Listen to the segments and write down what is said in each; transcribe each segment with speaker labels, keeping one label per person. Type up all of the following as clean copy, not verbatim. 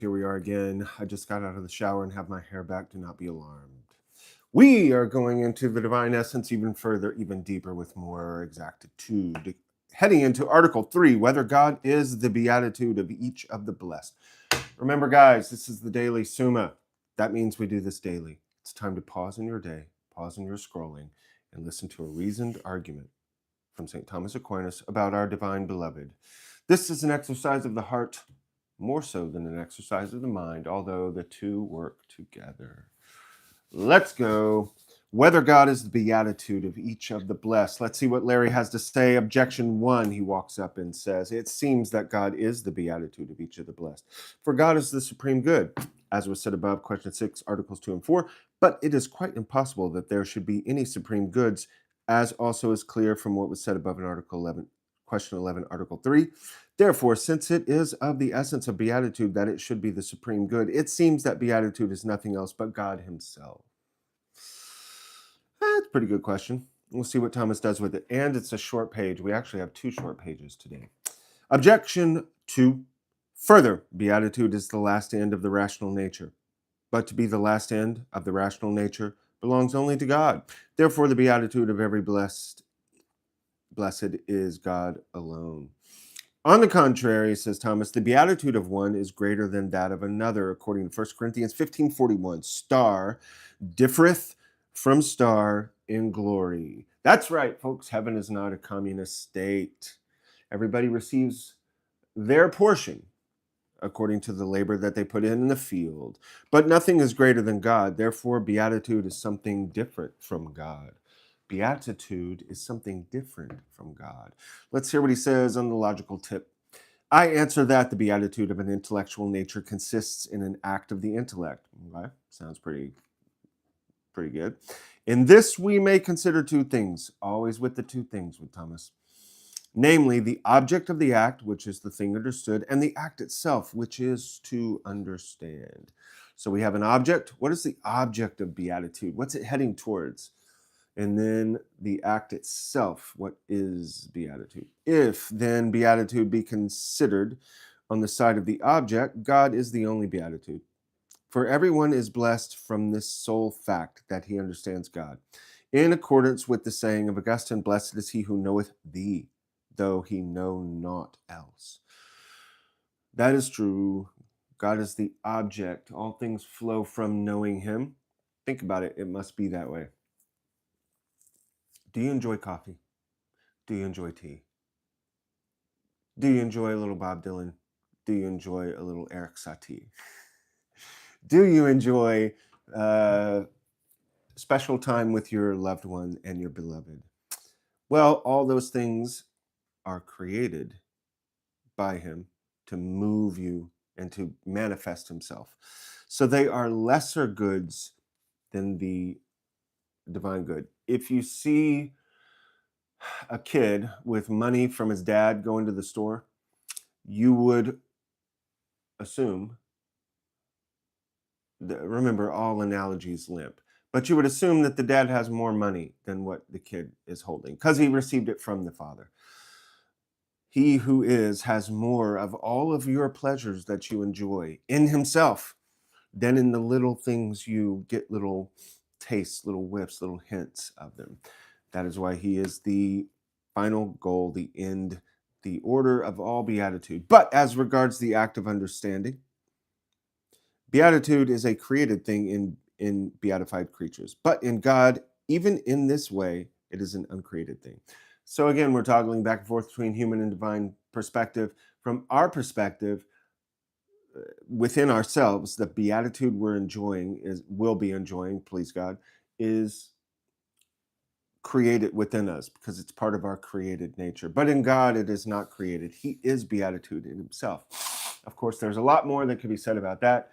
Speaker 1: Here we are again. I just got out of the shower and have my hair back. Do not be alarmed. We are going into the divine essence even further, even deeper with more exactitude. Heading into Article 3, whether God is the beatitude of each of the blessed. Remember, guys, this is the daily Summa. That means we do this daily. It's time to pause in your day, pause in your scrolling, and listen to a reasoned argument from St. Thomas Aquinas about our divine beloved. This is an exercise of the heart, more so than an exercise of the mind, although the two work together. Let's go. Whether God is the beatitude of each of the blessed. Let's see what Larry has to say. Objection 1, he walks up and says, it seems that God is the beatitude of each of the blessed. For God is the supreme good, as was said above, question 6, articles 2 and 4. But it is quite impossible that there should be any supreme goods, as also is clear from what was said above in article 11, question 11, article 3. Therefore, since it is of the essence of beatitude that it should be the supreme good, it seems that beatitude is nothing else but God himself. That's a pretty good question. We'll see what Thomas does with it. And it's a short page. We actually have 2 short pages today. Objection 2. Further, beatitude is the last end of the rational nature. But to be the last end of the rational nature belongs only to God. Therefore, the beatitude of every blessed is God alone. On the contrary, says Thomas, the beatitude of one is greater than that of another, according to 1 Corinthians 15:41. Star differeth from star in glory. That's right, folks. Heaven is not a communist state. Everybody receives their portion according to the labor that they put in the field. But nothing is greater than God. Therefore, beatitude is something different from God. Beatitude is something different from God. Let's hear what he says on the logical tip. I answer that the beatitude of an intellectual nature consists in an act of the intellect. Okay, sounds pretty good. In this, we may consider 2 things, always with the 2 things with Thomas. Namely, the object of the act, which is the thing understood, and the act itself, which is to understand. So we have an object. What is the object of beatitude? What's it heading towards? And then the act itself, what is beatitude? If then beatitude be considered on the side of the object, God is the only beatitude. For everyone is blessed from this sole fact that he understands God. In accordance with the saying of Augustine, blessed is he who knoweth thee, though he know naught else. That is true. God is the object. All things flow from knowing him. Think about it. It must be that way. Do you enjoy coffee? Do you enjoy tea? Do you enjoy a little Bob Dylan? Do you enjoy a little Eric Satie? Do you enjoy special time with your loved one and your beloved? Well, all those things are created by him to move you and to manifest himself. So they are lesser goods than the divine good. If you see a kid with money from his dad going to the store, you would assume, remember, all analogies limp, but you would assume that the dad has more money than what the kid is holding because he received it from the father. He who is has more of all of your pleasures that you enjoy in himself than in the little things you get, little tastes, little whiffs, little hints of them. That is why he is the final goal, the end, the order of all beatitude. But as regards the act of understanding, beatitude is a created thing in beatified creatures. But in God, even in this way, it is an uncreated thing. So again, we're toggling back and forth between human and divine perspective. From our perspective, within ourselves, the beatitude will be enjoying, please God, is created within us because it's part of our created nature. But in God, it is not created. He is beatitude in himself. Of course, there's a lot more that could be said about that.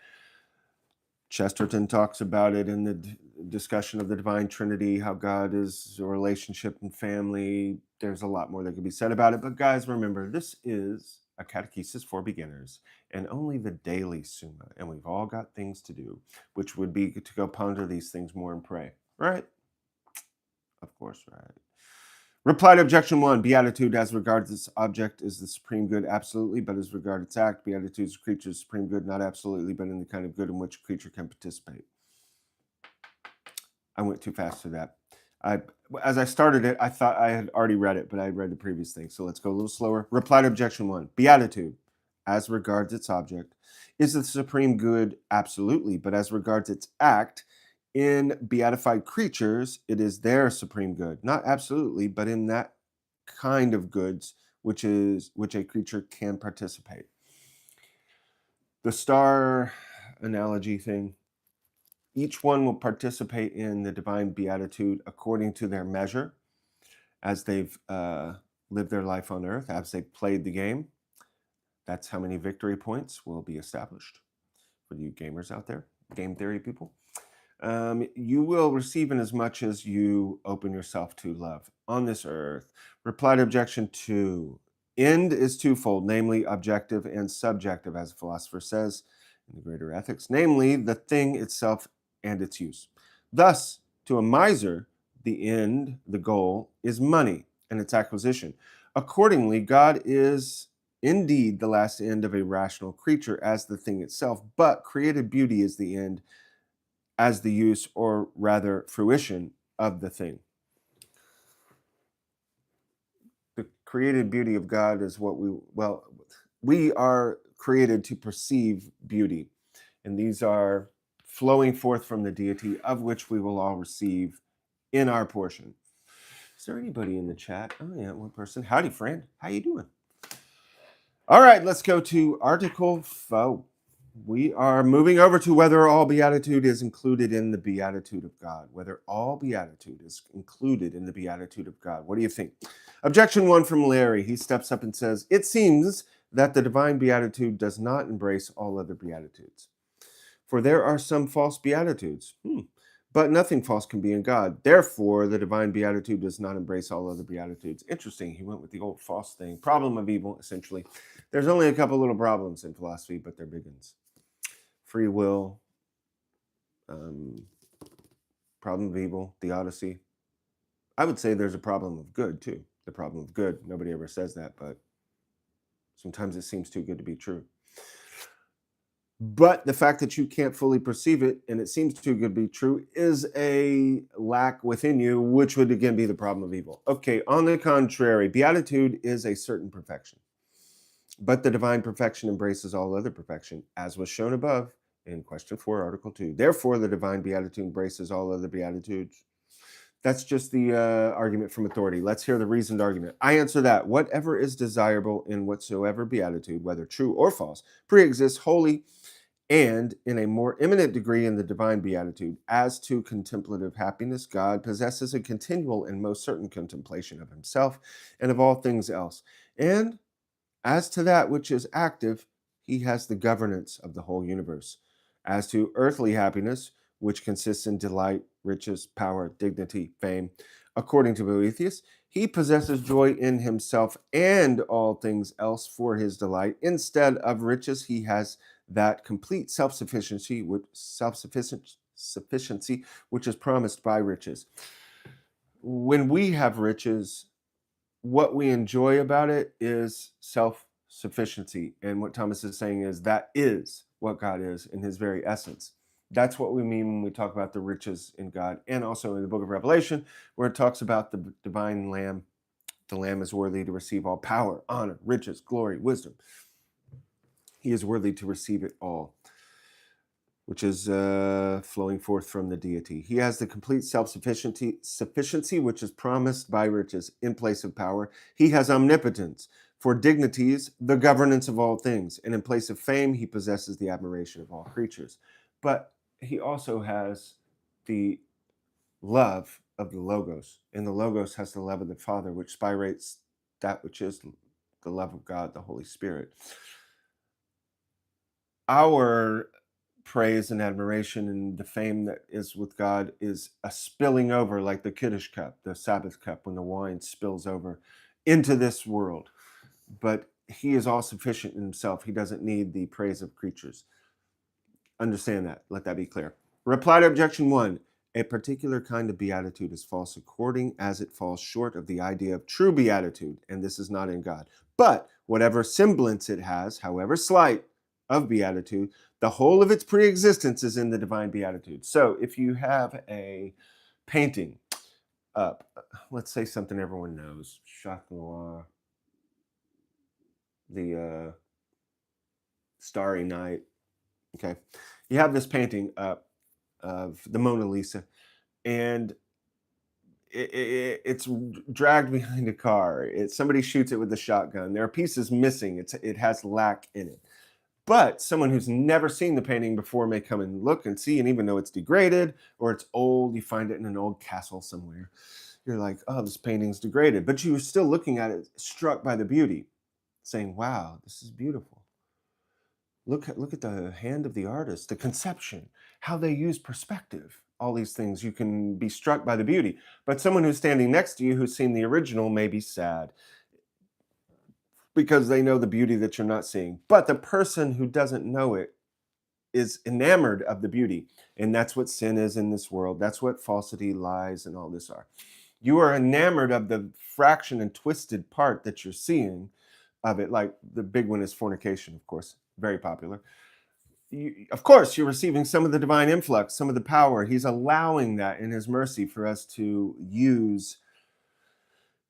Speaker 1: Chesterton talks about it in the discussion of the Divine Trinity, how God is a relationship and family. There's a lot more that could be said about it. But guys, remember, this is a catechesis for beginners and only the daily Summa. And we've all got things to do, which would be to go ponder these things more and pray. Right? Of course, right. Reply to objection 1. Beatitude as regards its object is the supreme good absolutely, but as regards its act, beatitude is a creature's supreme good, not absolutely, but in the kind of good in which a creature can participate. I went too fast for that. As I started it, I thought I had already read it, but I had read the previous thing. So let's go a little slower. Reply to objection 1. Beatitude, as regards its object, is the supreme good absolutely, but as regards its act, in beatified creatures, it is their supreme good, not absolutely, but in that kind of goods which a creature can participate. The star analogy thing, each one will participate in the divine beatitude according to their measure as they've lived their life on earth, as they've played the game. That's how many victory points will be established for you gamers out there, game theory people. You will receive in as much as you open yourself to love on this earth. Reply to objection 2. End is twofold, namely objective and subjective, as a philosopher says in the Greater Ethics, namely the thing itself and its use. Thus, to a miser, the end, the goal, is money and its acquisition. Accordingly, God is indeed the last end of a rational creature as the thing itself, but created beauty is the end as the use, or rather fruition, of the thing. The created beauty of God is what we are created to perceive beauty, and these are flowing forth from the deity, of which we will all receive in our portion. Is there anybody in the chat? Oh yeah, one person. Howdy, friend. How you doing? All right, let's go to Article 4. We are moving over to whether all beatitude is included in the beatitude of God. Whether all beatitude is included in the beatitude of God. What do you think? Objection 1 from Larry. He steps up and says, it seems that the divine beatitude does not embrace all other beatitudes. For there are some false beatitudes. But nothing false can be in God. Therefore, the divine beatitude does not embrace all other beatitudes. Interesting. He went with the old false thing. Problem of evil, essentially. There's only a couple little problems in philosophy, but they're big ones. Free will, problem of evil, theodicy. I would say there's a problem of good, too. The problem of good. Nobody ever says that, but sometimes it seems too good to be true. But the fact that you can't fully perceive it, and it seems too good to be true, is a lack within you, which would again be the problem of evil. Okay, on the contrary, beatitude is a certain perfection. But the divine perfection embraces all other perfection, as was shown above in question 4, article 2. Therefore, the divine beatitude embraces all other beatitudes. That's just the argument from authority. Let's hear the reasoned argument. I answer that whatever is desirable in whatsoever beatitude, whether true or false, pre-exists wholly and in a more eminent degree in the divine beatitude. As to contemplative happiness, God possesses a continual and most certain contemplation of himself and of all things else. And as to that which is active, he has the governance of the whole universe. As to earthly happiness, which consists in delight, riches, power, dignity, fame, according to Boethius, he possesses joy in himself and all things else for his delight. Instead of riches, he has that complete self-sufficiency, which is promised by riches. When we have riches, what we enjoy about it is self-sufficiency. And what Thomas is saying is that is what God is in his very essence. That's what we mean when we talk about the riches in God. And also in the book of Revelation, where it talks about the divine Lamb. The Lamb is worthy to receive all power, honor, riches, glory, wisdom. He is worthy to receive it all, which is flowing forth from the deity. He has the complete self-sufficiency, which is promised by riches in place of power. He has omnipotence for dignities, the governance of all things. And in place of fame, he possesses the admiration of all creatures. But he also has the love of the Logos. And the Logos has the love of the Father, which spirates that which is the love of God, the Holy Spirit. Our praise and admiration and the fame that is with God is a spilling over, like the Kiddush cup, the Sabbath cup, when the wine spills over into this world. But he is all sufficient in himself. He doesn't need the praise of creatures. Understand that. Let that be clear. Reply to objection 1. A particular kind of beatitude is false according as it falls short of the idea of true beatitude, and this is not in God. But whatever semblance it has, however slight, of beatitude, the whole of its pre-existence is in the divine beatitude. So if you have a painting up, let's say something everyone knows, Chat Noir, the Starry Night, okay? You have this painting up of the Mona Lisa, and it's dragged behind a car. Somebody shoots it with a shotgun. There are pieces missing. It has lack in it. But someone who's never seen the painting before may come and look and see, and even though it's degraded or it's old, you find it in an old castle somewhere. You're like, oh, this painting's degraded. But you were still looking at it, struck by the beauty, saying, wow, this is beautiful. Look at the hand of the artist, the conception, how they use perspective, all these things. You can be struck by the beauty. But someone who's standing next to you who's seen the original may be sad because they know the beauty that you're not seeing. But the person who doesn't know it is enamored of the beauty. And that's what sin is in this world. That's what falsity, lies, and all this are. You are enamored of the fraction and twisted part that you're seeing of it. Like the big one is fornication, of course, very popular. Of course, you're receiving some of the divine influx, some of the power. He's allowing that in his mercy for us to use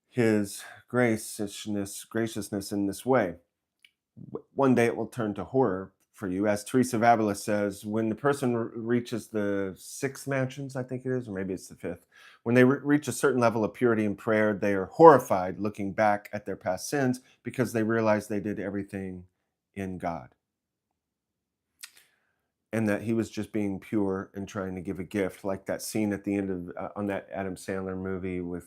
Speaker 1: his graciousness in this way. One day it will turn to horror for you. As Teresa of Avila says, when the person reaches the 6th mansions, I think it is, or maybe it's the 5th, when they reach a certain level of purity in prayer, they are horrified looking back at their past sins because they realize they did everything in God. And that he was just being pure and trying to give a gift, like that scene at the end of on that Adam Sandler movie with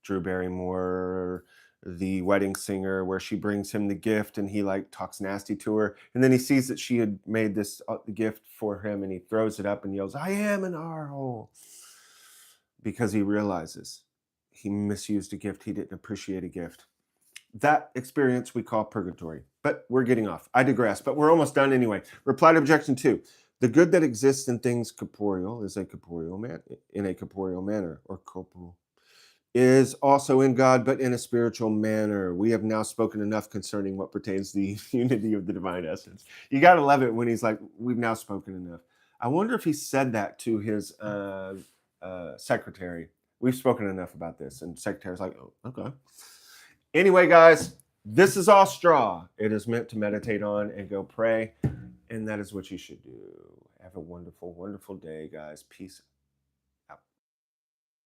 Speaker 1: Drew Barrymore, The Wedding Singer, where she brings him the gift and he like talks nasty to her, and then he sees that she had made this gift for him, and he throws it up and yells, "I am an arsehole," because he realizes he misused a gift. He didn't appreciate a gift. That experience we call purgatory. But we're getting off. I digress, but we're almost done anyway. Reply to objection 2. The good that exists in things corporeal is in a corporeal manner, or corporal, is also in God, but in a spiritual manner. We have now spoken enough concerning what pertains to the unity of the divine essence. You got to love it when he's like, we've now spoken enough. I wonder if he said that to his secretary. We've spoken enough about this. And the secretary's like, oh, okay. Anyway, guys, this is all straw. It is meant to meditate on and go pray. And that is what you should do. Have a wonderful, wonderful day, guys. Peace